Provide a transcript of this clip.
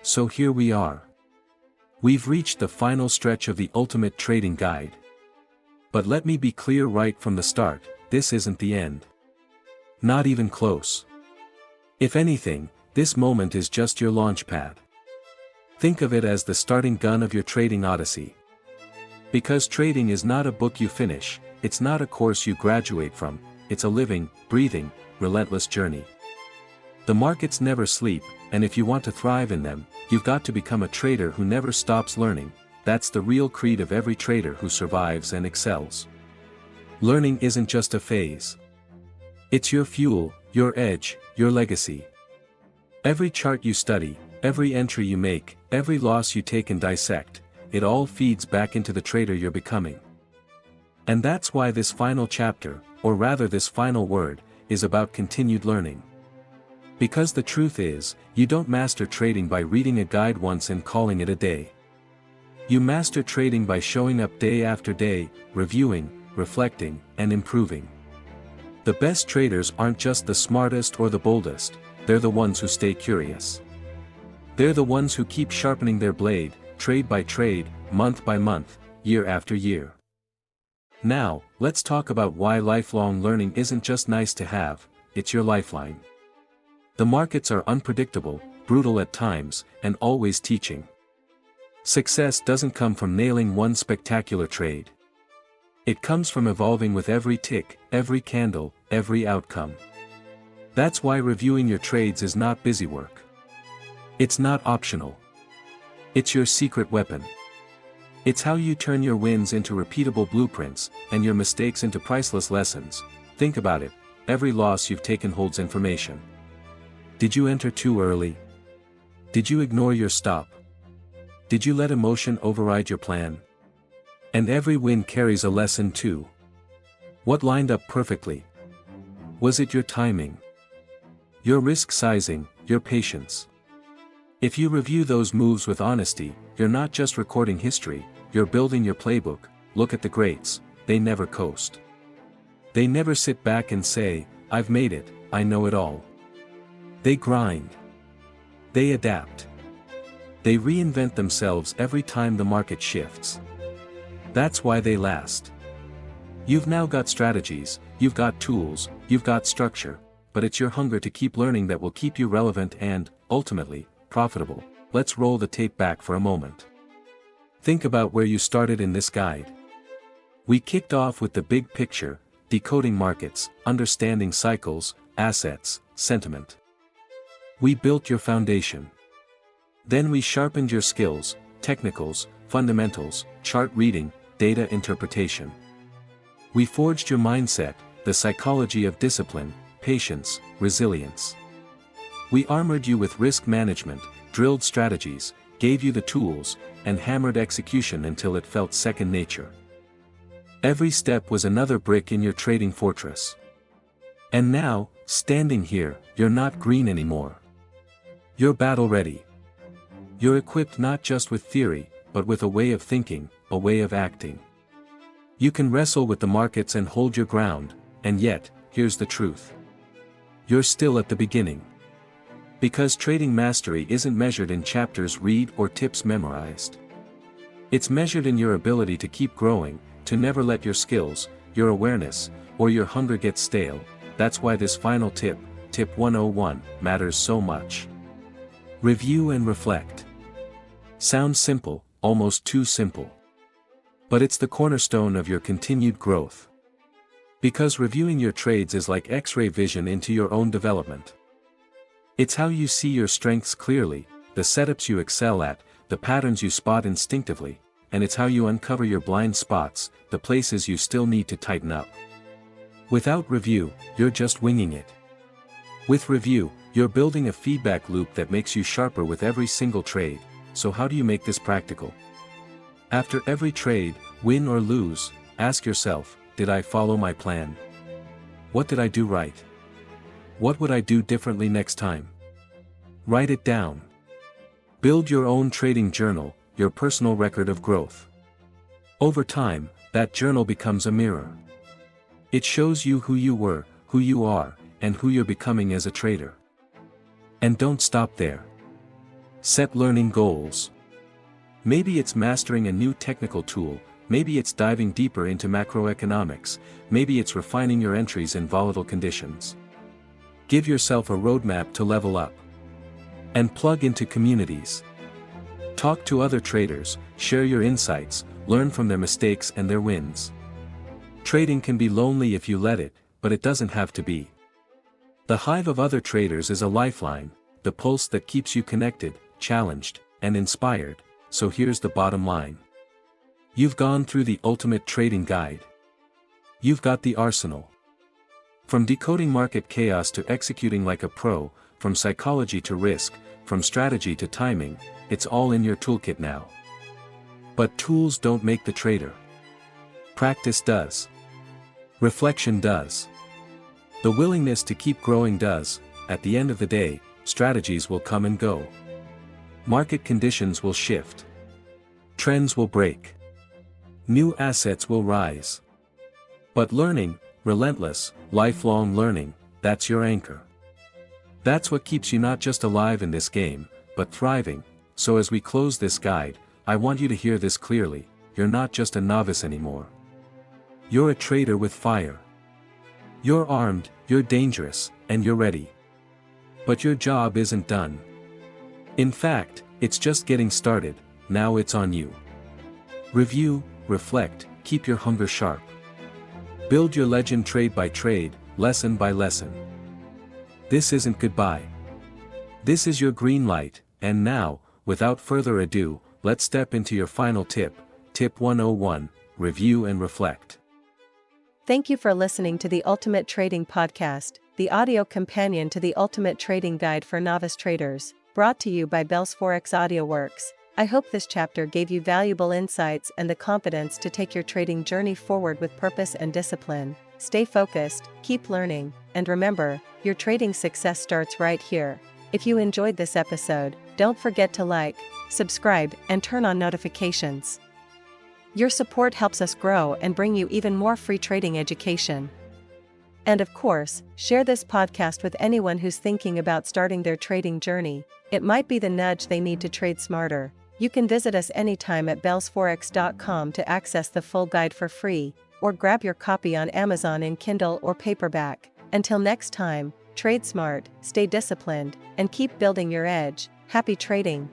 So here we are. We've reached the final stretch of the ultimate trading guide. But let me be clear right from the start, this isn't the end. Not even close. If anything, this moment is just your launch pad. Think of it as the starting gun of your trading odyssey. Because trading is not a book you finish, it's not a course you graduate from, it's a living, breathing, relentless journey. The markets never sleep, and if you want to thrive in them, you've got to become a trader who never stops learning. That's the real creed of every trader who survives and excels. Learning isn't just a phase. It's your fuel, your edge, your legacy. Every chart you study, every entry you make, every loss you take and dissect, it all feeds back into the trader you're becoming. And that's why this final chapter, or rather this final word, is about continued learning. Because the truth is, you don't master trading by reading a guide once and calling it a day. You master trading by showing up day after day, reviewing, reflecting, and improving. The best traders aren't just the smartest or the boldest, they're the ones who stay curious. They're the ones who keep sharpening their blade, trade by trade, month by month, year after year. Now, let's talk about why lifelong learning isn't just nice to have, it's your lifeline. The markets are unpredictable, brutal at times, and always teaching. Success doesn't come from nailing one spectacular trade. It comes from evolving with every tick, every candle, every outcome. That's why reviewing your trades is not busy work. It's not optional. It's your secret weapon. It's how you turn your wins into repeatable blueprints, and your mistakes into priceless lessons. Think about it, every loss you've taken holds information. Did you enter too early? Did you ignore your stop? Did you let emotion override your plan? And every win carries a lesson too. What lined up perfectly? Was it your timing? Your risk sizing, your patience? If you review those moves with honesty, you're not just recording history, you're building your playbook. Look at the greats, they never coast. They never sit back and say, "I've made it, I know it all." They grind. They adapt. They reinvent themselves every time the market shifts. That's why they last. You've now got strategies, you've got tools, you've got structure, but it's your hunger to keep learning that will keep you relevant and, ultimately, profitable. Let's roll the tape back for a moment. Think about where you started in this guide. We kicked off with the big picture, decoding markets, understanding cycles, assets, sentiment. We built your foundation. Then we sharpened your skills, technicals, fundamentals, chart reading, data interpretation. We forged your mindset, the psychology of discipline, patience, resilience. We armored you with risk management, drilled strategies, gave you the tools, and hammered execution until it felt second nature. Every step was another brick in your trading fortress. And now, standing here, you're not green anymore. You're battle ready. You're equipped not just with theory, but with a way of thinking, a way of acting. You can wrestle with the markets and hold your ground, and yet, here's the truth. You're still at the beginning. Because trading mastery isn't measured in chapters read or tips memorized. It's measured in your ability to keep growing, to never let your skills, your awareness, or your hunger get stale. That's why this final tip, Tip 101, matters so much. Review and reflect. Sounds simple, almost too simple. But it's the cornerstone of your continued growth. Because reviewing your trades is like X-ray vision into your own development. It's how you see your strengths clearly, the setups you excel at, the patterns you spot instinctively, and it's how you uncover your blind spots, the places you still need to tighten up. Without review, you're just winging it. With review, you're building a feedback loop that makes you sharper with every single trade. So how do you make this practical? After every trade, win or lose, ask yourself, did I follow my plan? What did I do right? What would I do differently next time? Write it down. Build your own trading journal, your personal record of growth. Over time, that journal becomes a mirror. It shows you who you were, who you are, and who you're becoming as a trader. And don't stop there. Set learning goals. Maybe it's mastering a new technical tool, maybe it's diving deeper into macroeconomics, maybe it's refining your entries in volatile conditions. Give yourself a roadmap to level up. And plug into communities. Talk to other traders, share your insights, learn from their mistakes and their wins. Trading can be lonely if you let it, but it doesn't have to be. The hive of other traders is a lifeline, the pulse that keeps you connected, challenged, and inspired. So here's the bottom line. You've gone through the ultimate trading guide. You've got the arsenal. From decoding market chaos to executing like a pro, from psychology to risk, from strategy to timing, it's all in your toolkit now. But tools don't make the trader. Practice does. Reflection does. The willingness to keep growing does. At the end of the day, strategies will come and go. Market conditions will shift. Trends will break. New assets will rise. But learning, relentless, lifelong learning, that's your anchor. That's what keeps you not just alive in this game, but thriving. So as we close this guide, I want you to hear this clearly: you're not just a novice anymore. You're a trader with fire. You're armed, you're dangerous, and you're ready. But your job isn't done. In fact, it's just getting started. Now it's on you. Review, reflect, keep your hunger sharp. Build your legend trade by trade, lesson by lesson. This isn't goodbye. This is your green light, and now, without further ado, let's step into your final tip. Tip 101, review and reflect. Thank you for listening to the Ultimate Trading Podcast, the audio companion to the Ultimate Trading Guide for Novice Traders, brought to you by Bell's Forex Audio Works. I hope this chapter gave you valuable insights and the confidence to take your trading journey forward with purpose and discipline. Stay focused, keep learning, and remember, your trading success starts right here. If you enjoyed this episode, don't forget to like, subscribe, and turn on notifications. Your support helps us grow and bring you even more free trading education. And of course, share this podcast with anyone who's thinking about starting their trading journey. It might be the nudge they need to trade smarter. You can visit us anytime at bellsforex.com to access the full guide for free, or grab your copy on Amazon in Kindle or paperback. Until next time, trade smart, stay disciplined, and keep building your edge. Happy trading!